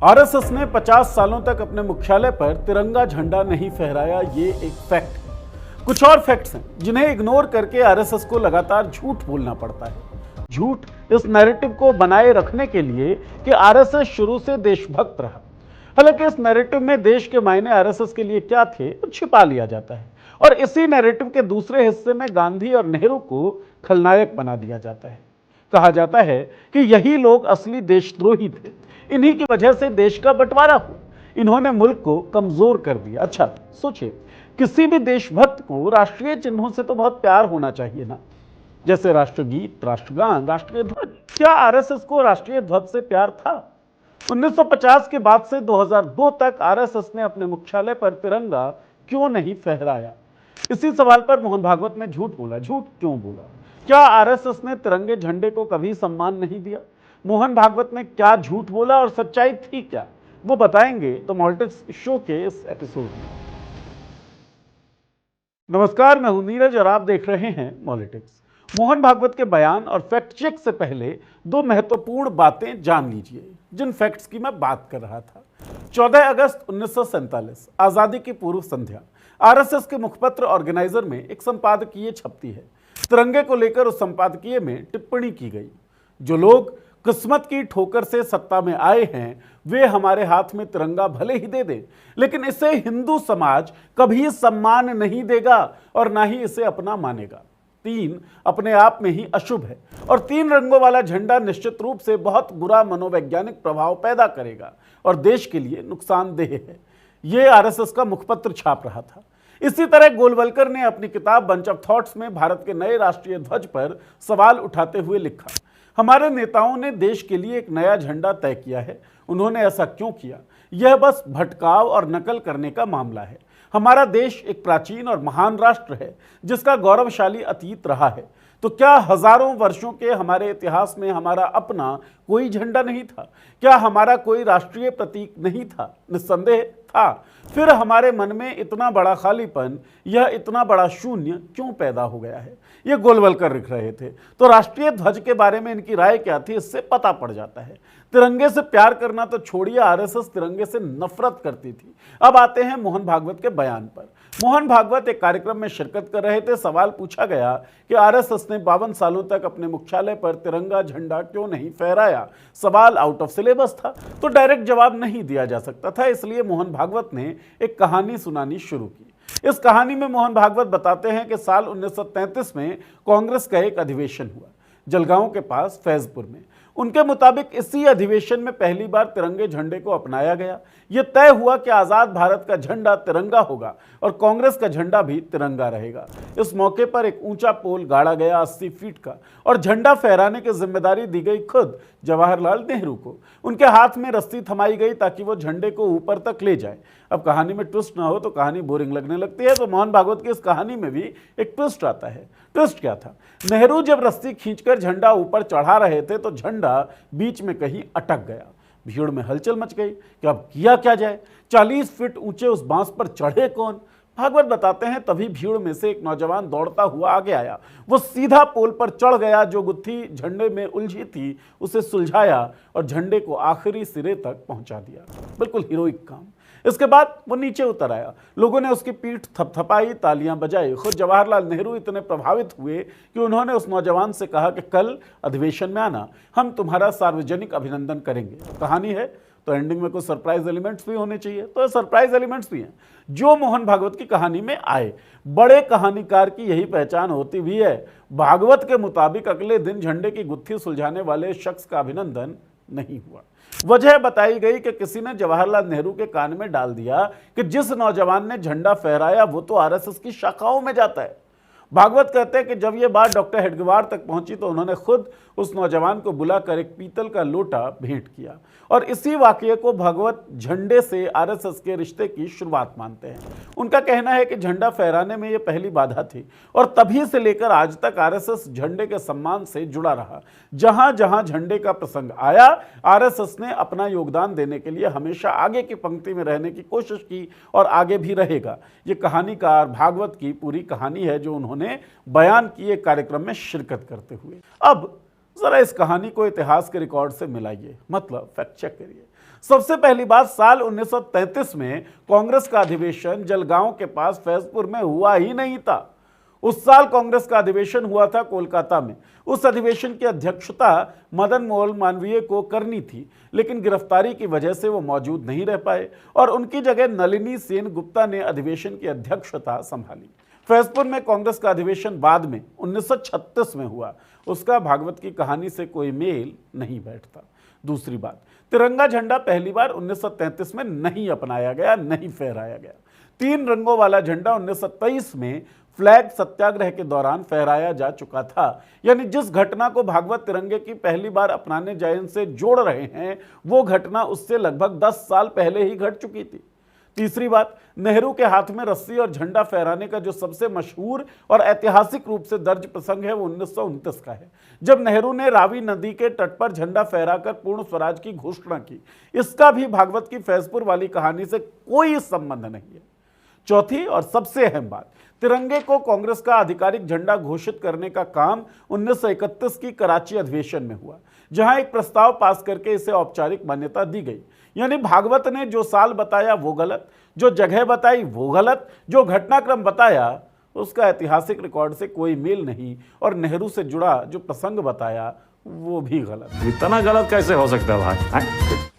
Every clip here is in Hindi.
आरएसएस ने 50 सालों तक अपने मुख्यालय पर तिरंगा झंडा नहीं फहराया, ये एक फैक्ट है। कुछ और फैक्ट्स हैं जिन्हें इग्नोर करके आरएसएस को लगातार झूठ बोलना पड़ता है। झूठ इस नैरेटिव को बनाए रखने के लिए कि आरएसएस शुरू से देशभक्त रहा। हालांकि इस नैरेटिव में देश के मायने आरएसएस के लिए क्या थे तो छिपा लिया जाता है और इसी नैरेटिव के दूसरे हिस्से में गांधी और नेहरू को खलनायक बना दिया जाता है। कहा जाता है कि यही लोग असली देशद्रोही थे, इन्हीं की वजह से देश का बंटवारा हुआ, इन्होंने मुल्क को कमजोर कर दिया। अच्छा सोचिए, किसी भी देशभक्त को राष्ट्रीय चिन्हों से तो बहुत प्यार होना चाहिए ना, जैसे राष्ट्रगीत, राष्ट्रगान, राष्ट्रीय ध्वज। क्या आरएसएस को राष्ट्रीय ध्वज से प्यार था? 1950 के बाद से 2002 तक आरएसएस ने अपने मुख्यालय पर तिरंगा क्यों नहीं फहराया? इसी सवाल पर मोहन भागवत ने झूठ बोला। झूठ क्यों बोला? क्या आरएसएस ने तिरंगे झंडे को कभी सम्मान नहीं दिया? मोहन भागवत ने क्या झूठ बोला और सच्चाई थी क्या, वो बताएंगे तो पॉलिटिक्स शो के इस एपिसोड में। नमस्कार, मैं हूं नीरज और आप देख रहे हैं पॉलिटिक्स। मोहन भागवत के बयान और फैक्ट चेक से पहले दो महत्वपूर्ण बातें जान लीजिए जिन फैक्ट्स की मैं बात कर रहा था। 14 अगस्त 1947 आजादी की पूर्व संध्या आरएसएस के मुखपत्र ऑर्गेनाइजर में एक संपादकीय छपती है। तिरंगे को लेकर उस संपादकीय में टिप्पणी की गई, जो लोग किस्मत की ठोकर से सत्ता में आए हैं वे हमारे हाथ में तिरंगा भले ही दे दें, लेकिन इसे हिंदू समाज कभी सम्मान नहीं देगा और ना ही इसे अपना मानेगा। 3 अपने आप में ही अशुभ है और 3 रंगों वाला झंडा निश्चित रूप से बहुत बुरा मनोवैज्ञानिक प्रभाव पैदा करेगा और देश के लिए नुकसानदेह है। ये आरएसएस का मुखपत्र छाप रहा था। इसी तरह गोलवलकर ने अपनी किताब बंच ऑफ थॉट्स में भारत के नए राष्ट्रीय ध्वज पर सवाल उठाते हुए लिखा, हमारे नेताओं ने देश के लिए एक नया झंडा तय किया है। उन्होंने ऐसा क्यों किया? यह बस भटकाव और नकल करने का मामला है। हमारा देश एक प्राचीन और महान राष्ट्र है जिसका गौरवशाली अतीत रहा है। तो क्या हजारों वर्षों के हमारे इतिहास में हमारा अपना कोई झंडा नहीं था? क्या हमारा कोई राष्ट्रीय प्रतीक नहीं था? निस्संदेह था। फिर हमारे मन में इतना बड़ा खालीपन, यह इतना बड़ा शून्य क्यों पैदा हो गया है? ये गोलवलकर लिख रहे थे। तो राष्ट्रीय ध्वज के बारे में इनकी राय क्या थी, इससे पता पड़ जाता है। तिरंगे से प्यार करना तो छोड़िए, आरएसएस तिरंगे से नफरत करती थी। अब आते हैं मोहन भागवत के बयान पर। मोहन भागवत एक कार्यक्रम में शिरकत कर रहे थे। सवाल पूछा गया कि आरएसएस ने 52 सालों तक अपने मुख्यालय पर तिरंगा झंडा क्यों नहीं फहराया। सवाल आउट ऑफ सिलेबस था तो डायरेक्ट जवाब नहीं दिया जा सकता था, इसलिए मोहन भागवत ने एक कहानी सुनानी शुरू की। इस कहानी में मोहन भागवत बताते हैं कि साल 1933 में कांग्रेस का एक अधिवेशन हुआ जलगांव के पास फैजपुर में। उनके मुताबिक इसी अधिवेशन में पहली बार तिरंगे झंडे को अपनाया गया। यह तय हुआ कि आजाद भारत का झंडा तिरंगा होगा और कांग्रेस का झंडा भी तिरंगा रहेगा। इस मौके पर एक ऊंचा पोल गाड़ा गया 80 फीट का और झंडा फहराने की जिम्मेदारी दी गई खुद जवाहरलाल नेहरू को। उनके हाथ में रस्सी थमाई गई ताकि वो झंडे को ऊपर तक ले जाए। अब कहानी में ट्विस्ट ना हो तो कहानी बोरिंग लगने लगती है, तो मोहन भागवत की इस कहानी में भी एक ट्विस्ट आता है। ट्विस्ट क्या था? नेहरू जब रस्सी खींचकर झंडा ऊपर चढ़ा रहे थे तो झंडा बीच में कहीं अटक गया। भीड़ में हलचल मच गई कि अब किया क्या जाए। 40 फीट ऊंचे उस बांस पर चढ़े कौन? भागवत बताते हैं तभी भीड़ में से एक नौजवान दौड़ता हुआ आगे आया। वो सीधा पोल पर चढ़ गया, जो गुत्थी झंडे में उलझी थी उसे सुलझाया और झंडे को आखिरी सिरे तक पहुंचा दिया। बिल्कुल हीरोइक काम। इसके बाद वो नीचे उतर आया। लोगों ने उसकी पीठ थपथपाई, तालियां बजाई। खुद जवाहरलाल नेहरू इतने प्रभावित हुए कि उन्होंने उस नौजवान से कहा कि कल अधिवेशन में आना, हम तुम्हारा सार्वजनिक अभिनंदन करेंगे। कहानी है तो एंडिंग में कुछ सरप्राइज एलिमेंट्स भी होने चाहिए, तो सरप्राइज एलिमेंट्स भी हैं जो मोहन भागवत की कहानी में आए। बड़े कहानीकार की यही पहचान होती भी है। भागवत के मुताबिक अगले दिन झंडे की गुत्थी सुलझाने वाले शख्स का अभिनंदन नहीं हुआ। वजह बताई गई कि किसी ने जवाहरलाल नेहरू के कान में डाल दिया कि जिस नौजवान ने झंडा फहराया वो तो आरएसएस की शाखाओं में जाता है। भागवत कहते हैं कि जब यह बात डॉक्टर हेडगेवार तक पहुंची तो उन्होंने खुद उस नौजवान को बुलाकर एक पीतल का लोटा भेंट किया और इसी वाकये को भागवत झंडे से आरएसएस के रिश्ते की शुरुआत मानते हैं। उनका कहना है कि झंडा फहराने में यह पहली बाधा थी और तभी से लेकर आज तक आरएसएस झंडे के सम्मान से जुड़ा रहा। जहां जहां झंडे का प्रसंग आया, आरएसएस ने अपना योगदान देने के लिए हमेशा आगे की पंक्ति में रहने की कोशिश की और आगे भी रहेगा। ये कहानीकार भागवत की पूरी कहानी है जो उन्होंने बयान किए कार्यक्रम में शिरकत करते हुए। अब जरा इस कहानी को इतिहास के रिकॉर्ड से मिलाइए, मतलब फैक्ट चेक करिए। सबसे पहली बात, साल 1933 में कांग्रेस का अधिवेशन जलगांव के पास फैजपुर में हुआ ही नहीं था। उस साल कांग्रेस का अधिवेशन हुआ था कोलकाता में। उस अधिवेशन की अध्यक्षता मदन मोहन मालवीय को करनी थी, लेकिन गिरफ्तारी की वजह से वो मौजूद नहीं रह पाए और उनकी जगह नलिनी सेन गुप्ता ने अधिवेशन की अध्यक्षता संभाली। फैजपुर में कांग्रेस का अधिवेशन बाद में 1936 में हुआ। उसका भागवत की कहानी से कोई मेल नहीं बैठता। दूसरी बात, तिरंगा झंडा पहली बार 1933 में नहीं अपनाया गया, नहीं फहराया गया। 3 रंगों वाला झंडा 1923 में फ्लैग सत्याग्रह के दौरान फहराया जा चुका था। यानी जिस घटना को भागवत तिरंगे की पहली बार अपनाने जयंत से जोड़ रहे हैं, वो घटना उससे लगभग 10 साल पहले ही घट चुकी थी। तीसरी बात, नेहरू के हाथ में रस्सी और झंडा फहराने का जो सबसे मशहूर और ऐतिहासिक रूप से दर्ज प्रसंग है वो 1929 का है, जब नेहरू ने रावी नदी के तट पर झंडा फहराकर पूर्ण स्वराज की घोषणा की। इसका भी भागवत की फैजपुर वाली कहानी से कोई संबंध नहीं है। चौथी और सबसे अहम बात, तिरंगे को कांग्रेस का आधिकारिक झंडा घोषित करने का काम 1931 की कराची अधिवेशन में हुआ, जहां एक प्रस्ताव पास करके इसे औपचारिक मान्यता दी गई। यानी भागवत ने जो साल बताया वो गलत, जो जगह बताई वो गलत, जो घटनाक्रम बताया उसका ऐतिहासिक रिकॉर्ड से कोई मेल नहीं, और नेहरू से जुड़ा जो प्रसंग बताया वो भी गलत। इतना गलत कैसे हो सकता है भाई?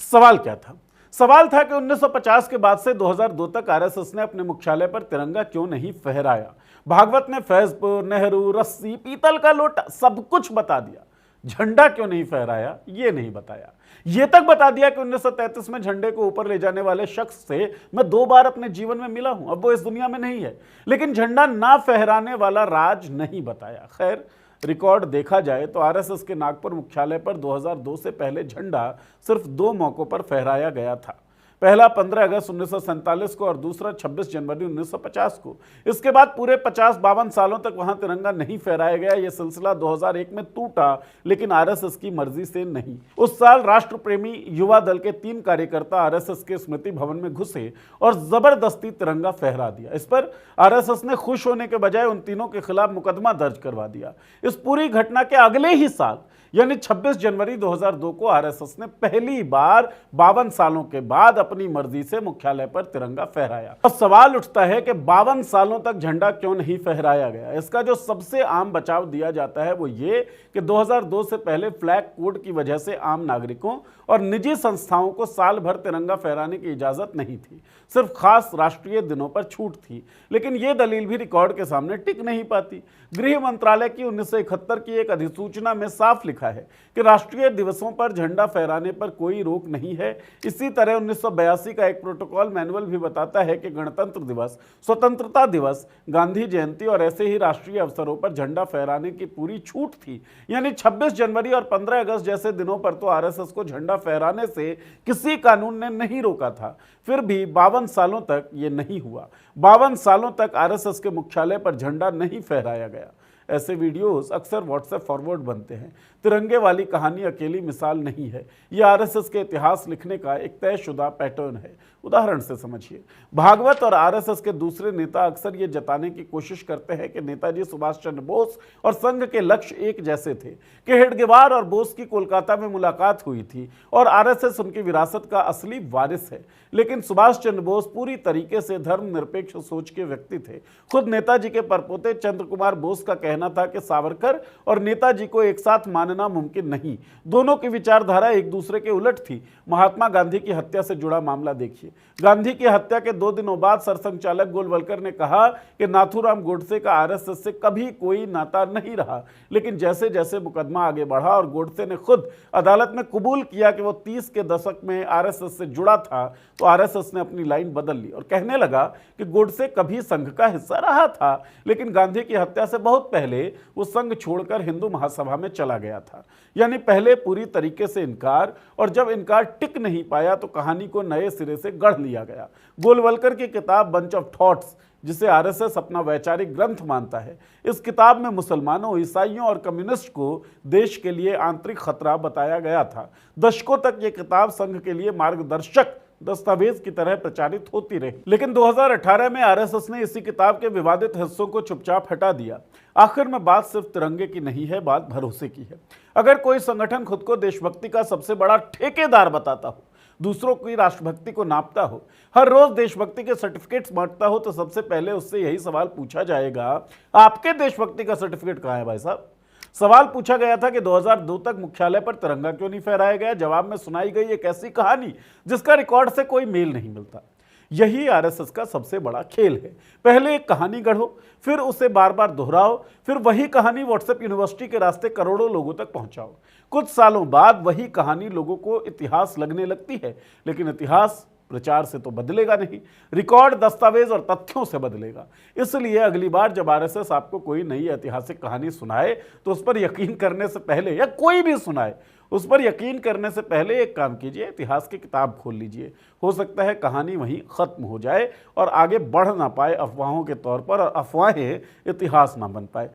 सवाल क्या था? सवाल था कि 1950 के बाद से 2002 तक आरएसएस ने अपने मुख्यालय पर तिरंगा क्यों नहीं फहराया। भागवत ने फैजपुर, नेहरू, रस्सी, पीतल का लोटा सब कुछ बता दिया, झंडा क्यों नहीं फहराया ये नहीं बताया। ये तक बता दिया कि 1933 में झंडे को ऊपर ले जाने वाले शख्स से मैं 2 बार अपने जीवन में मिला हूं, अब वो इस दुनिया में नहीं है, लेकिन झंडा ना फहराने वाला राज नहीं बताया। खैर, रिकॉर्ड देखा जाए तो आरएसएस के नागपुर मुख्यालय पर 2002 से पहले झंडा सिर्फ 2 मौकों पर फहराया गया था। पहला 15 अगस्त 1947 को और दूसरा 26 जनवरी 1950 को। इसके बाद पूरे 50-52 सालों तक वहां तिरंगा नहीं फहराया गया। यह सिलसिला 2001 में टूटा, लेकिन आरएसएस की मर्जी से नहीं। उस साल राष्ट्र प्रेमी युवा दल के 3 कार्यकर्ता आरएसएस के स्मृति भवन में घुसे और जबरदस्ती तिरंगा फहरा दिया। इस पर आरएसएस ने खुश होने के बजाय उन तीनों के खिलाफ मुकदमा दर्ज करवा दिया। इस पूरी घटना के अगले ही साल यानी 26 जनवरी 2002 को आरएसएस ने पहली बार 52 सालों के बाद अपनी मर्जी से मुख्यालय पर तिरंगा फहराया। अब सवाल उठता है कि 52 सालों तक झंडा क्यों नहीं फहराया गया। इसका जो सबसे आम बचाव दिया जाता है वो ये कि 2002 से पहले फ्लैग कोड की वजह से आम नागरिकों और निजी संस्थाओं को साल भर तिरंगा फहराने की इजाजत नहीं थी, सिर्फ खास राष्ट्रीय दिनों पर छूट थी। लेकिन यह दलील भी रिकॉर्ड के सामने टिक नहीं पाती। गृह मंत्रालय की 1971 की एक अधिसूचना में साफ लिखा है कि राष्ट्रीय दिवसों पर झंडा फहराने पर कोई रोक नहीं है। इसी तरह 1982 का एक प्रोटोकॉल मैनुअल भी बताता है कि गणतंत्र दिवस, स्वतंत्रता दिवस, गांधी जयंती और ऐसे ही राष्ट्रीय अवसरों पर झंडा फहराने की पूरी छूट थी। यानी 26 जनवरी और 15 अगस्त जैसे दिनों पर तो आरएसएस को झंडा फहराने से किसी कानून ने नहीं रोका था। फिर भी 52 सालों तक ये नहीं हुआ। 52 सालों तक आरएसएस के मुख्यालय पर झंडा नहीं फहराया गया। ऐसे वीडियोस अक्सर व्हाट्सएप फॉरवर्ड बनते हैं। तिरंगे वाली कहानी अकेली मिसाल नहीं है, यह आरएसएस के इतिहास लिखने का एक तयशुदा पैटर्न है। उदाहरण से समझिए, भागवत और आरएसएस के दूसरे नेता अक्सर ये जताने की कोशिश करते हैं कि नेताजी सुभाष चंद्र बोस और संघ के लक्ष्य एक जैसे थे, कि हेडगेवार और बोस की कोलकाता में मुलाकात हुई थी और आरएसएस उनकी विरासत का असली वारिस है। लेकिन सुभाष चंद्र बोस पूरी तरीके से धर्मनिरपेक्ष सोच के व्यक्ति थे। खुद नेताजी के परपोते चंद्र कुमार बोस का कहना था कि सावरकर और नेताजी को एक साथ मानना मुमकिन नहीं। दोनों की विचारधारा एक दूसरे के उलट थी। महात्मा गांधी की हत्या से जुड़ा मामला देखिए। गांधी की हत्या के 2 दिनों बाद सरसंघचालक गोलवलकर ने कहा कि नाथूराम गोडसे का आरएसएस से कभी कोई नाता नहीं रहा। लेकिन जैसे जैसे मुकदमा आगे बढ़ा और गोडसे ने खुद अदालत में कबूल किया कि वो 30 के दशक में आरएसएस से जुड़ा था, तो आरएसएस ने अपनी लाइन बदल ली और कहने लगा कि गोडसे कभी संघ का हिस्सा रहा था, लेकिन गांधी की हत्या से बहुत पहले वो संघ छोड़कर हिंदू महासभा में चला गया था। यानी पहले पूरी तरीके से इनकार, और जब इनकार टिक नहीं पाया तो कहानी को नए सिरे से गढ़ लिया गया। गोलवलकर की किताब बंच ऑफ थॉट्स, जिसे आरएसएस अपना वैचारिक ग्रंथ मानता है, इस किताब में मुसलमानों, ईसाइयों और कम्युनिस्ट को देश के लिए आंतरिक खतरा बताया गया था। दशकों तक ये किताब संघ के लिए मार्गदर्शक दस्तावेज की तरह प्रचारित होती रही। लेकिन 2018 में आरएसएस ने इसी किताब के विवादित हिस्सों को चुपचाप हटा दिया। आखिर में बात सिर्फ तिरंगे की नहीं है, बात भरोसे की है। अगर कोई संगठन खुद को देशभक्ति का सबसे बड़ा ठेकेदार बताता हो, दूसरों की राष्ट्रभक्ति को नापता हो, हर रोज देशभक्ति के सर्टिफिकेट्स बांटता हो, तो सबसे पहले उससे यही सवाल पूछा जाएगा, आपके देशभक्ति का सर्टिफिकेट कहाँ है भाई साहब? सवाल पूछा गया था कि 2002 तक मुख्यालय पर तिरंगा क्यों नहीं फहराया गया। जवाब में सुनाई गई एक ऐसी कहानी जिसका रिकॉर्ड से कोई मेल नहीं मिलता। यही आरएसएस का सबसे बड़ा खेल है। पहले एक कहानी गढ़ो, फिर उसे बार बार दोहराओ, फिर वही कहानी व्हाट्सएप यूनिवर्सिटी के रास्ते करोड़ों लोगों तक पहुंचाओ। कुछ सालों बाद वही कहानी लोगों को इतिहास लगने लगती है, लेकिन इतिहास प्रचार से तो बदलेगा नहीं, रिकॉर्ड, दस्तावेज और तथ्यों से बदलेगा। इसलिए अगली बार जब आरएसएस आपको कोई नई ऐतिहासिक कहानी सुनाए तो उस पर यकीन करने से पहले, या कोई भी सुनाए, उस पर यकीन करने से पहले एक काम कीजिए, इतिहास की किताब खोल लीजिए। हो सकता है कहानी वहीं खत्म हो जाए और आगे बढ़ ना पाए अफवाहों के तौर पर, और अफवाहें इतिहास ना बन पाए।